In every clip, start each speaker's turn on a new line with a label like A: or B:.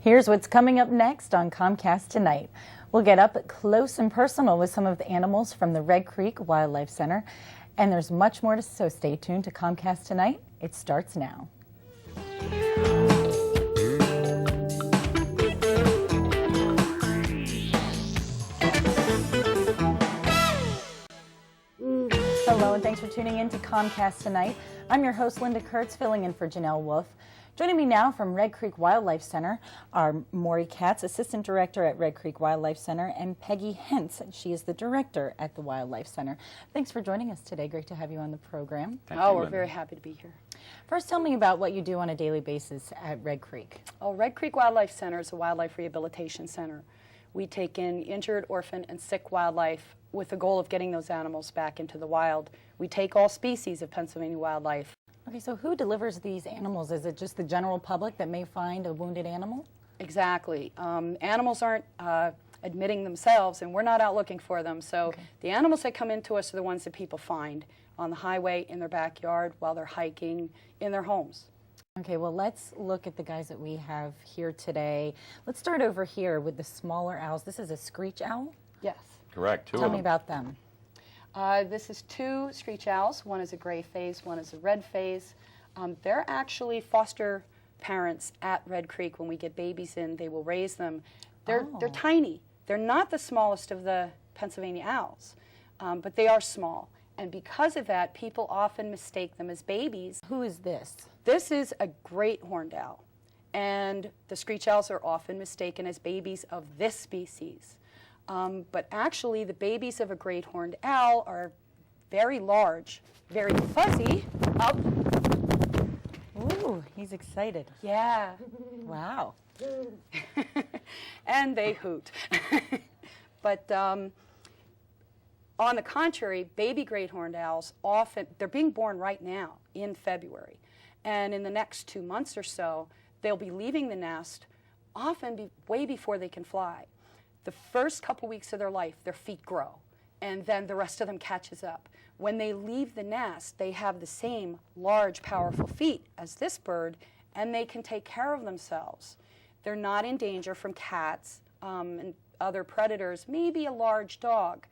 A: Here's what's coming up next on Comcast Tonight. We'll get up close and personal with some of the animals from the Red Creek Wildlife Center. And there's much more, so stay tuned to Comcast Tonight. It starts now. Hello and thanks for tuning in to Comcast Tonight. I'm your host, Linda Kurtz, filling in for Janelle Wolf. Joining me now from Red Creek Wildlife Center are Maury Katz, Assistant Director at Red Creek Wildlife Center, and Peggy Hentz. She is the Director at the Wildlife Center. Thanks for joining us today. Great to have you on the program.
B: We're very happy to be here.
A: First, tell me about what you do on a daily basis at Red Creek.
B: Red Creek Wildlife Center is a wildlife rehabilitation center. We take in injured, orphaned, and sick wildlife with the goal of getting those animals back into the wild. We take all species of Pennsylvania wildlife.
A: Okay, so who delivers these animals? Is it just the general public that may find a wounded animal?
B: Exactly. Animals aren't admitting themselves, and we're not out looking for them. So the animals that come into us are the ones that people find on the highway, in their backyard, while they're hiking, in their homes.
A: Okay, well, let's look at the guys that we have here today. Let's start over here with the smaller owls. This is a screech owl?
B: Yes.
C: Correct.
A: Tell me about them.
B: This is two screech owls. One is a gray phase, one is a red phase. They're actually foster parents at Red Creek. When we get babies in, they will raise them. They're tiny. They're not the smallest of the Pennsylvania owls, but they are small. And because of that, people often mistake them as babies.
A: Who is this?
B: This is a great horned owl. And the screech owls are often mistaken as babies of this species. But actually, the babies of a great horned owl are very large, very fuzzy. Up.
A: Ooh, he's excited.
B: Yeah.
A: Wow.
B: And they hoot. But on the contrary, baby great horned owls often, they're being born right now in February. And in the next 2 months or so, they'll be leaving the nest, often way before they can fly. The first couple weeks of their life, their feet grow, and then the rest of them catches up. When they leave the nest, they have the same large, powerful feet as this bird, and they can take care of themselves. They're not in danger from cats and other predators, maybe a large dog,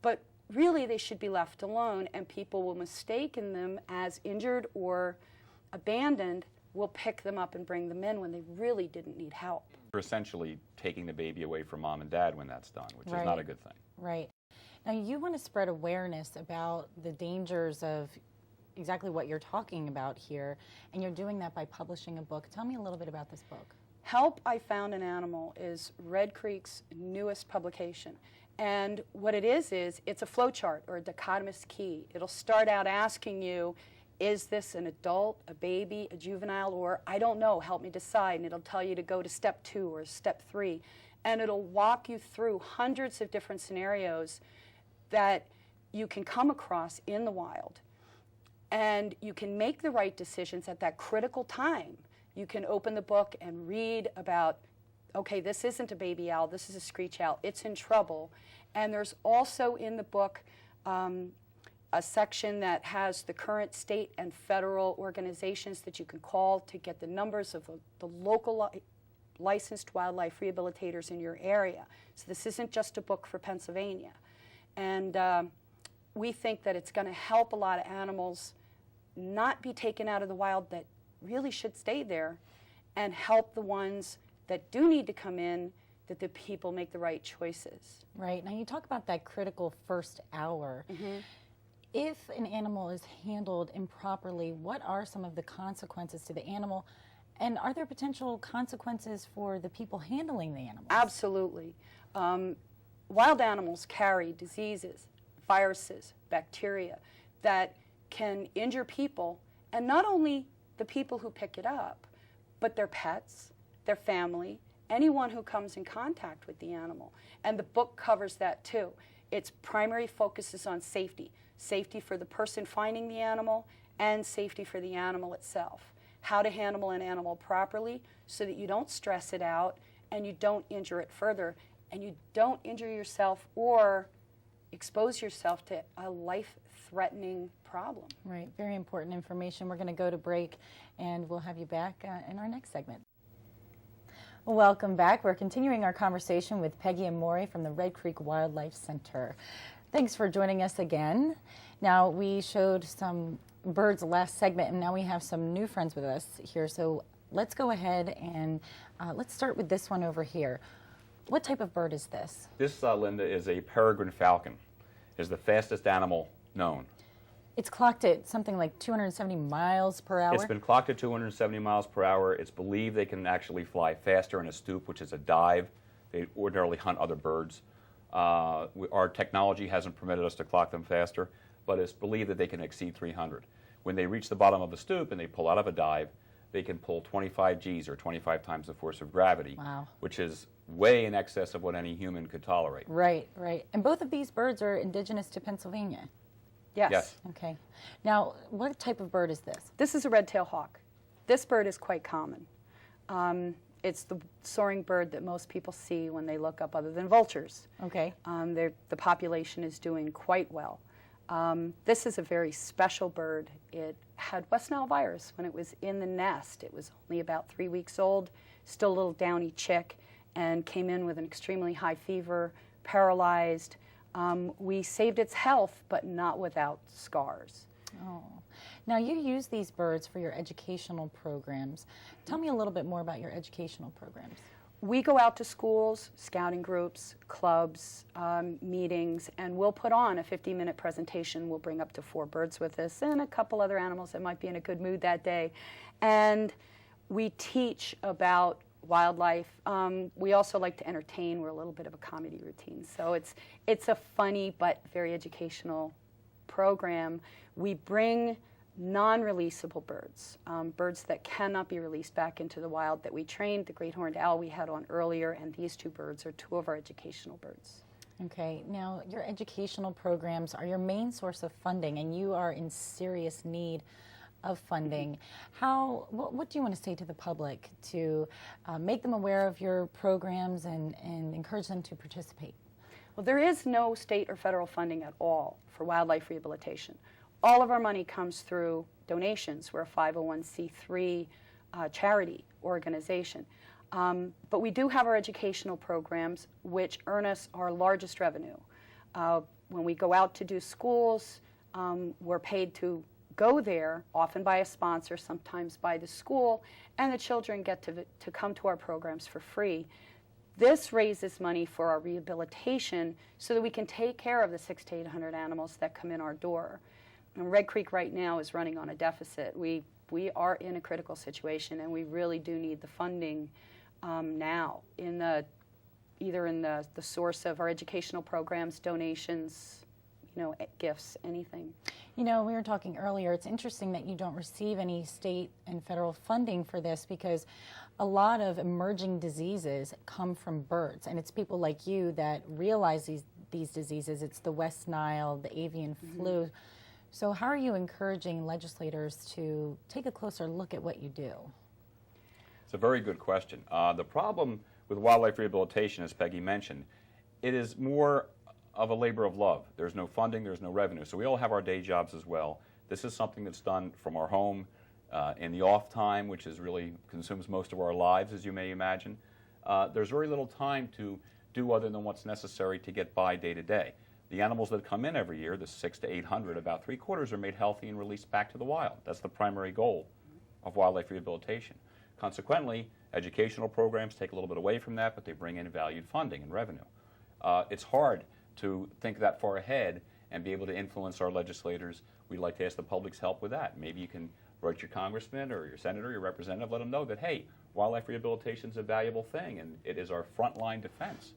B: but really they should be left alone, and people will mistake them as injured or abandoned, will pick them up and bring them in when they really didn't need help.
C: We're essentially taking the baby away from mom and dad when that's done, which is not a good thing.
A: Right. Now, you want to spread awareness about the dangers of exactly what you're talking about here, and you're doing that by publishing a book. Tell me a little bit about this book.
B: Help I Found an Animal is Red Creek's newest publication. And what it is it's a flowchart or a dichotomous key. It'll start out asking you, is this an adult, a baby, a juvenile, or I don't know, help me decide. And it'll tell you to go to step 2 or step 3. And it'll walk you through hundreds of different scenarios that you can come across in the wild. And you can make the right decisions at that critical time. You can open the book and read about, okay, this isn't a baby owl, this is a screech owl, it's in trouble. And there's also in the book a section that has the current state and federal organizations that you can call to get the numbers of the local licensed wildlife rehabilitators in your area. So this isn't just a book for Pennsylvania. And we think that it's going to help a lot of animals not be taken out of the wild that really should stay there, and help the ones that do need to come in, that the people make the right choices.
A: Right. Now, you talk about that critical first hour.
B: Mm-hmm.
A: If an animal is handled improperly, what are some of the consequences to the animal? And are there potential consequences for the people handling the animals?
B: Absolutely. Wild animals carry diseases, viruses, bacteria that can injure people, and not only the people who pick it up, but their pets, their family, anyone who comes in contact with the animal. And the book covers that too. Its primary focus is on safety. Safety for the person finding the animal and safety for the animal itself. How to handle an animal properly so that you don't stress it out and you don't injure it further, and you don't injure yourself or expose yourself to a life-threatening problem.
A: Right, very important information. We're going to go to break, and we'll have you back in our next segment. Welcome back. We're continuing our conversation with Peggy and Maury from the Red Creek Wildlife Center. Thanks for joining us again. Now, we showed some birds last segment, and now we have some new friends with us here. So let's go ahead and let's start with this one over here. What type of bird is this?
C: This, Linda, is a peregrine falcon. It is the fastest animal known.
A: It's clocked at something like 270 miles per hour?
C: It's been clocked at 270 miles per hour. It's believed they can actually fly faster in a stoop, which is a dive. They ordinarily hunt other birds. Our technology hasn't permitted us to clock them faster, but it's believed that they can exceed 300. When they reach the bottom of the stoop and they pull out of a dive, they can pull 25 Gs, or 25 times the force of gravity,
A: wow,
C: which is way in excess of what any human could tolerate.
A: Right, right. And both of these birds are indigenous to Pennsylvania?
B: Yes.
C: Yes.
A: Okay. Now, what type of bird is this?
B: This is a red-tailed hawk. This bird is quite common. It's the soaring bird that most people see when they look up, other than vultures.
A: Okay.
B: The population is doing quite well. This is a very special bird. It had West Nile virus when it was in the nest. It was only about 3 weeks old, still a little downy chick, and came in with an extremely high fever, paralyzed. We saved its health, but not without scars.
A: Oh. Now, you use these birds for your educational programs. Tell me a little bit more about your educational programs.
B: We go out to schools, scouting groups, clubs, meetings, and we'll put on a 50-minute presentation. We'll bring up to 4 birds with us and a couple other animals that might be in a good mood that day. And we teach about wildlife. We also like to entertain. We're a little bit of a comedy routine. So it's a funny but very educational program. We bring non-releasable birds, birds that cannot be released back into the wild that we trained. The great horned owl we had on earlier, and these 2 birds are 2 of our educational birds.
A: Okay, now your educational programs are your main source of funding, and you are in serious need of funding. What do you want to say to the public to make them aware of your programs and encourage them to participate?
B: Well, there is no state or federal funding at all for wildlife rehabilitation. All of our money comes through donations. We're a 501c3 charity organization. But we do have our educational programs, which earn us our largest revenue. When we go out to do schools, we're paid to go there, often by a sponsor, sometimes by the school, and the children get to come to our programs for free. This raises money for our rehabilitation so that we can take care of the 600 to 800 animals that come in our door. And Red Creek right now is running on a deficit. We are in a critical situation, and we really do need the funding now, either in the source of our educational programs, donations, gifts, anything.
A: We were talking earlier, it's interesting that you don't receive any state and federal funding for this, because a lot of emerging diseases come from birds, and it's people like you that realize these diseases. It's the West Nile, the avian flu. So how are you encouraging legislators to take a closer look at what you do?
C: It's a very good question. The problem with wildlife rehabilitation, as Peggy mentioned, it is more of a labor of love. There's no funding, there's no revenue. So we all have our day jobs as well. This is something that's done from our home in the off time, which is really consumes most of our lives, as you may imagine. There's very little time to do other than what's necessary to get by day to day. The animals that come in every year, the 600 to 800, about 3/4 are made healthy and released back to the wild. That's the primary goal of wildlife rehabilitation. Consequently, educational programs take a little bit away from that, but they bring in valued funding and revenue. It's hard to think that far ahead and be able to influence our legislators. We'd like to ask the public's help with that. Maybe you can write your congressman or your senator, your representative, let them know that, hey, wildlife rehabilitation is a valuable thing, and it is our frontline defense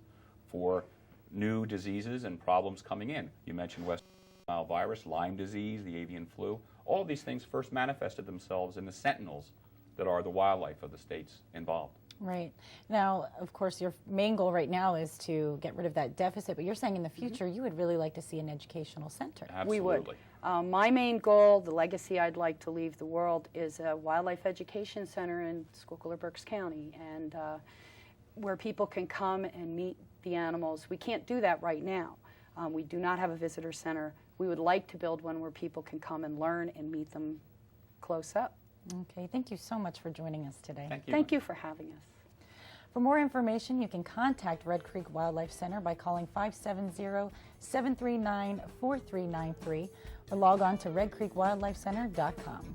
C: for new diseases and problems coming in. You mentioned West Nile virus, Lyme disease, the avian flu. All of these things first manifested themselves in the sentinels that are the wildlife of the states involved.
A: Right. Now, of course, your main goal right now is to get rid of that deficit, but you're saying in the future you would really like to see an educational center.
C: Absolutely.
B: We would. My main goal, the legacy I'd like to leave the world, is a wildlife education center in Schuylkill or Berks County, and where people can come and meet the animals. We can't do that right now. We do not have a visitor center. We would like to build one where people can come and learn and meet them close up.
A: Okay, thank you so much for joining us today.
C: Thank you.
B: Thank you for having us.
A: For more information, you can contact Red Creek Wildlife Center by calling 570-739-4393 or log on to redcreekwildlifecenter.com.